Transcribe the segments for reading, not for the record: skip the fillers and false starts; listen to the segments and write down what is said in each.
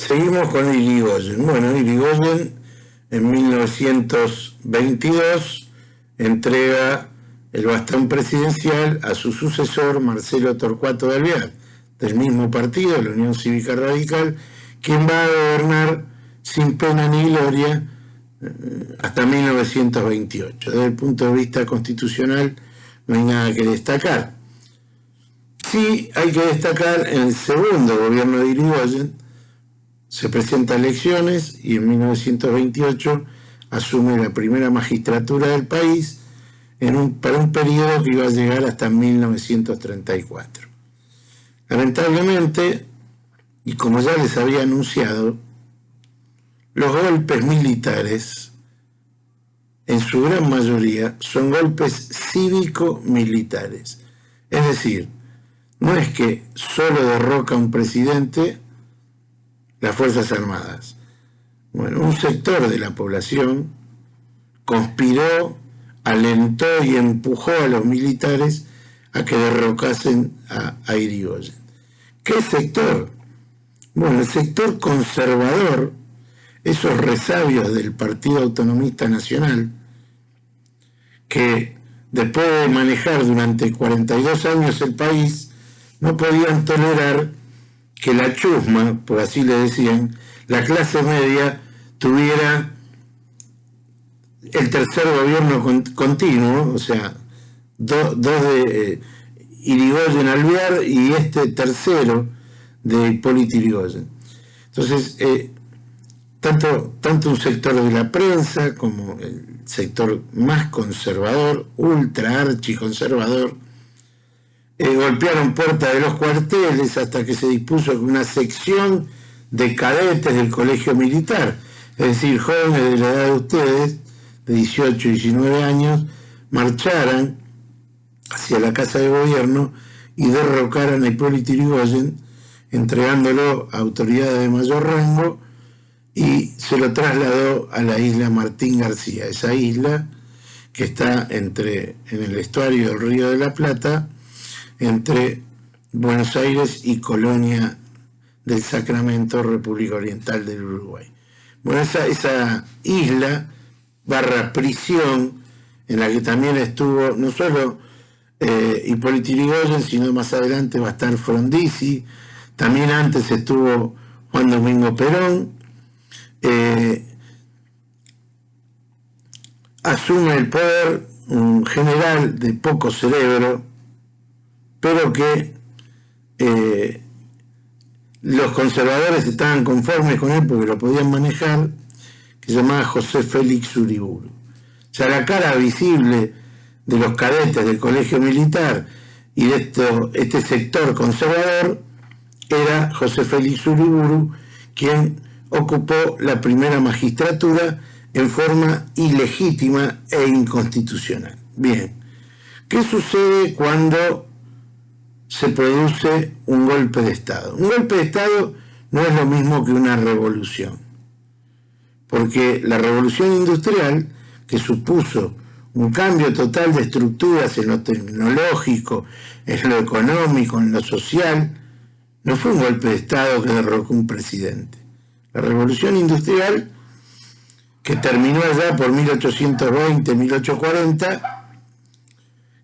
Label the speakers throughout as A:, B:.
A: Seguimos con Irigoyen. Bueno, Irigoyen en 1922 entrega el bastón presidencial a su sucesor, Marcelo Torcuato de Alvear, del mismo partido, la Unión Cívica Radical, quien va a gobernar sin pena ni gloria hasta 1928. Desde el punto de vista constitucional no hay nada que destacar. Sí hay que destacar en el segundo gobierno de Irigoyen, se presenta a elecciones y en 1928 asume la primera magistratura del país para un periodo que iba a llegar hasta 1934. Lamentablemente, y como ya les había anunciado, los golpes militares, en su gran mayoría, son golpes cívico-militares. Es decir, no es que solo derroca un presidente las Fuerzas Armadas. Bueno, un sector de la población conspiró, alentó y empujó a los militares a que derrocasen a Irigoyen. ¿Qué sector? Bueno, el sector conservador, esos resabios del Partido Autonomista Nacional, que después de manejar durante 42 años el país, no podían tolerar que la chusma, por así le decían, la clase media tuviera el tercer gobierno continuo, o sea, dos de Irigoyen Alvear y este tercero de Hipólito Yrigoyen. Entonces, tanto un sector de la prensa como el sector más conservador, ultra archiconservador, golpearon puertas de los cuarteles hasta que se dispuso que una sección de cadetes del colegio militar, es decir, jóvenes de la edad de ustedes, de 18 y 19 años, marcharan hacia la Casa de Gobierno y derrocaran a Hipólito Yrigoyen, entregándolo a autoridades de mayor rango, y se lo trasladó a la isla Martín García, esa isla que está en el estuario del Río de la Plata, entre Buenos Aires y Colonia del Sacramento, República Oriental del Uruguay. Bueno, esa isla / prisión, en la que también estuvo no solo Hipólito Yrigoyen, sino más adelante va a estar Frondizi, también antes estuvo Juan Domingo Perón. Asume el poder un general de poco cerebro, pero que los conservadores estaban conformes con él porque lo podían manejar, que se llamaba José Félix Uriburu. O sea, la cara visible de los cadetes del colegio militar y de este sector conservador era José Félix Uriburu, quien ocupó la primera magistratura en forma ilegítima e inconstitucional. Bien, ¿qué sucede cuando se produce un golpe de Estado? Un golpe de Estado no es lo mismo que una revolución, porque la revolución industrial, que supuso un cambio total de estructuras en lo tecnológico, en lo económico, en lo social, no fue un golpe de Estado que derrocó un presidente. La revolución industrial, que terminó allá por 1820, 1840,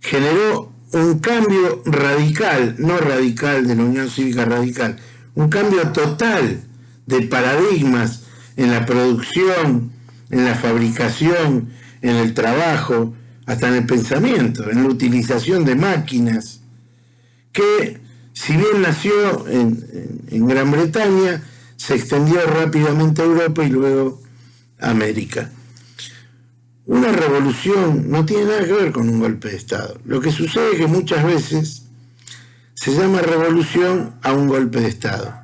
A: generó un cambio radical, no radical de la Unión Cívica Radical, un cambio total de paradigmas en la producción, en la fabricación, en el trabajo, hasta en el pensamiento, en la utilización de máquinas, que si bien nació en Gran Bretaña, se extendió rápidamente a Europa y luego a América. Una revolución no tiene nada que ver con un golpe de Estado. Lo que sucede es que muchas veces se llama revolución a un golpe de Estado.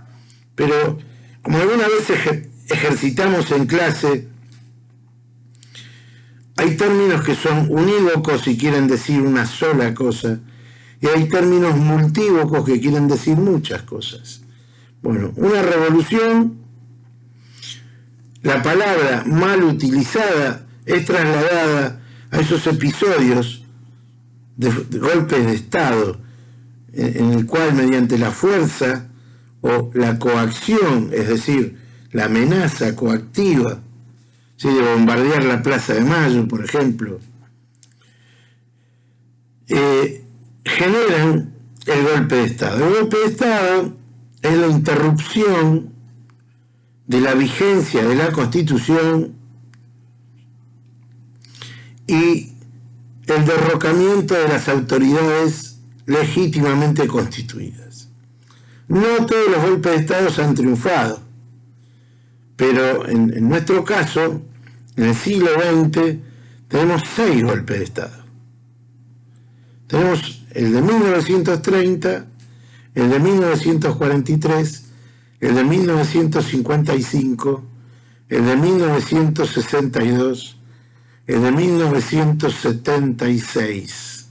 A: Pero como alguna vez ejercitamos en clase, hay términos que son unívocos y quieren decir una sola cosa, y hay términos multívocos que quieren decir muchas cosas. Bueno, una revolución, la palabra mal utilizada es trasladada a esos episodios de golpes de Estado, en el cual mediante la fuerza o la coacción, es decir, la amenaza coactiva, ¿sí?, de bombardear la Plaza de Mayo, por ejemplo, generan el golpe de Estado. El golpe de Estado es la interrupción de la vigencia de la Constitución y el derrocamiento de las autoridades legítimamente constituidas. No todos los golpes de Estado han triunfado, pero en nuestro caso, en el siglo XX, tenemos 6 golpes de Estado. Tenemos el de 1930, el de 1943, el de 1955, el de 1962, el de 1976.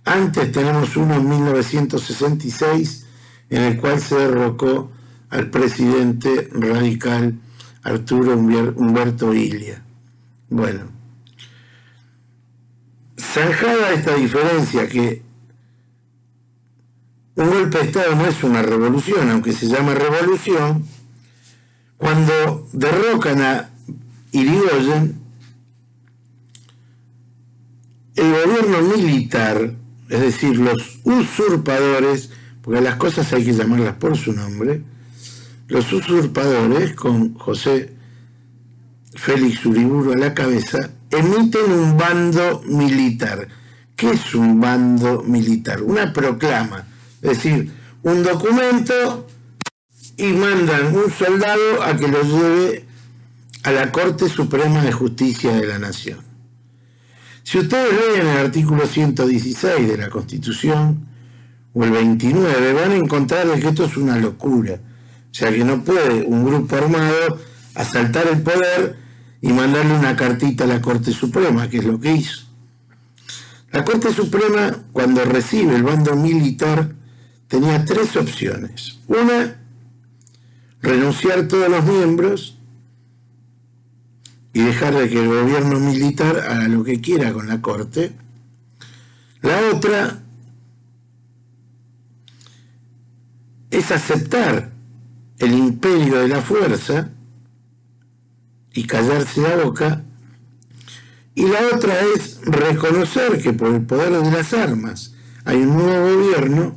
A: Antes tenemos uno en 1966, en el cual se derrocó al presidente radical Arturo Humberto Illia. Bueno, zanjada esta diferencia, que un golpe de Estado no es una revolución, aunque se llama revolución, cuando derrocan a Irigoyen, el gobierno militar, es decir, los usurpadores, porque las cosas hay que llamarlas por su nombre, los usurpadores, con José Félix Uriburu a la cabeza, emiten un bando militar. ¿Qué es un bando militar? Una proclama, es decir, un documento, y mandan un soldado a que lo lleve a la Corte Suprema de Justicia de la Nación. Si ustedes leen el artículo 116 de la Constitución, o el 29, van a encontrar que esto es una locura. O sea, que no puede un grupo armado asaltar el poder y mandarle una cartita a la Corte Suprema, que es lo que hizo. La Corte Suprema, cuando recibe el bando militar, tenía 3 opciones. Una, renunciar todos los miembros y dejar de que el gobierno militar haga lo que quiera con la Corte. La otra es aceptar el imperio de la fuerza y callarse la boca, y la otra es reconocer que por el poder de las armas hay un nuevo gobierno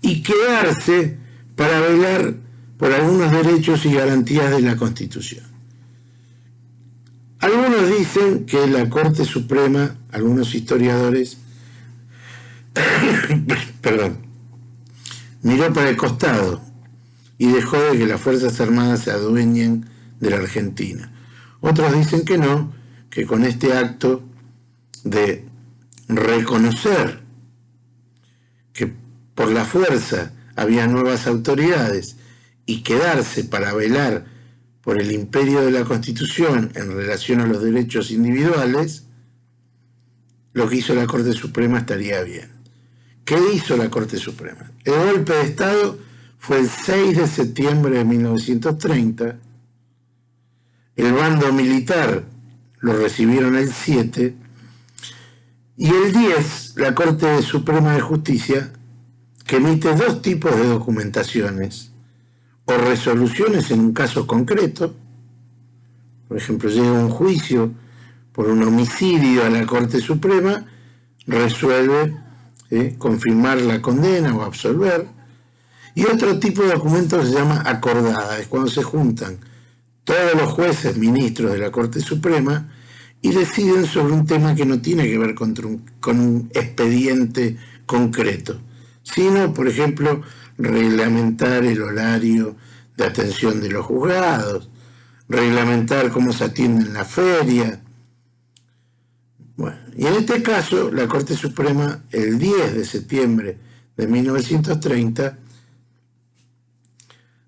A: y quedarse para velar por algunos derechos y garantías de la Constitución. Algunos dicen que la Corte Suprema, algunos historiadores, miró para el costado y dejó de que las Fuerzas Armadas se adueñen de la Argentina. Otros dicen que no, que con este acto de reconocer que por la fuerza había nuevas autoridades y quedarse para velar por el imperio de la Constitución en relación a los derechos individuales, lo que hizo la Corte Suprema estaría bien. ¿Qué hizo la Corte Suprema? El golpe de Estado fue el 6 de septiembre de 1930, el bando militar lo recibieron el 7, y el 10, la Corte Suprema de Justicia, que emite 2 tipos de documentaciones, o resoluciones en un caso concreto, por ejemplo, llega un juicio por un homicidio a la Corte Suprema, resuelve confirmar la condena o absolver, y otro tipo de documento se llama acordada, es cuando se juntan todos los jueces, ministros de la Corte Suprema y deciden sobre un tema que no tiene que ver con un expediente concreto, sino, por ejemplo, reglamentar el horario de atención de los juzgados, reglamentar cómo se atiende en la feria. Bueno, y en este caso, la Corte Suprema, el 10 de septiembre de 1930,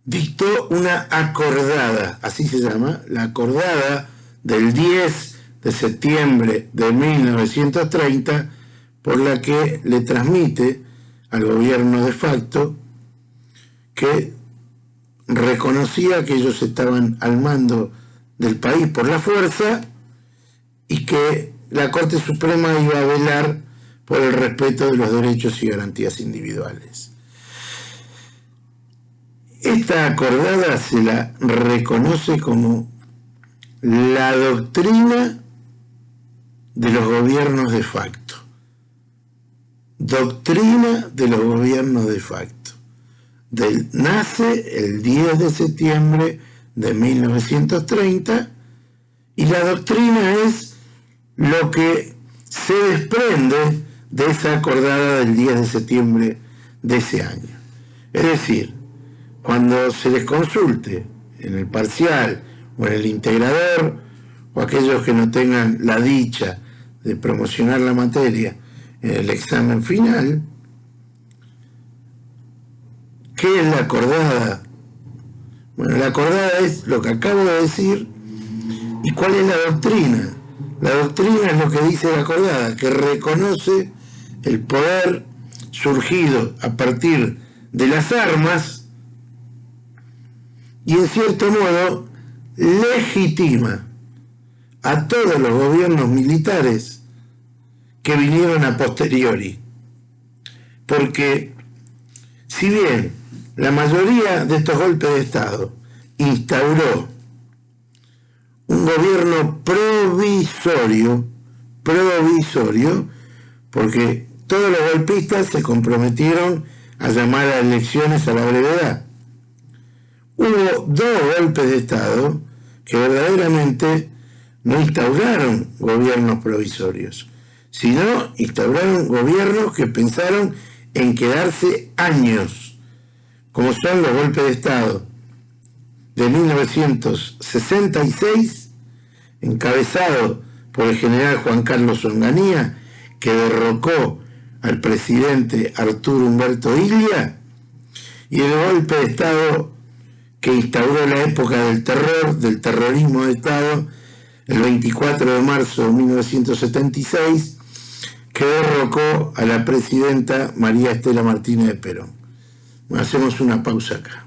A: dictó una acordada, así se llama, la acordada del 10 de septiembre de 1930, por la que le transmite al gobierno de facto que reconocía que ellos estaban al mando del país por la fuerza y que la Corte Suprema iba a velar por el respeto de los derechos y garantías individuales. Esta acordada se la reconoce como la doctrina de los gobiernos de facto. Doctrina de los gobiernos de facto. Nace el 10 de septiembre de 1930 y la doctrina es lo que se desprende de esa acordada del 10 de septiembre de ese año. Es decir, cuando se les consulte en el parcial o en el integrador, o aquellos que no tengan la dicha de promocionar la materia en el examen final, ¿qué es la acordada? Bueno, la acordada es lo que acabo de decir. ¿Y cuál es la doctrina? La doctrina es lo que dice la acordada, que reconoce el poder surgido a partir de las armas y en cierto modo legitima a todos los gobiernos militares que vinieron a posteriori. Porque si bien la mayoría de estos golpes de Estado instauró un gobierno provisorio, porque todos los golpistas se comprometieron a llamar a elecciones a la brevedad. Hubo dos golpes de Estado que verdaderamente no instauraron gobiernos provisorios, sino instauraron gobiernos que pensaron en quedarse años, como son los golpes de Estado de 1966, encabezado por el general Juan Carlos Onganía, que derrocó al presidente Arturo Umberto Illia, y el golpe de Estado que instauró la época del terror, del terrorismo de Estado, el 24 de marzo de 1976, que derrocó a la presidenta María Estela Martínez de Perón. Hacemos una pausa acá.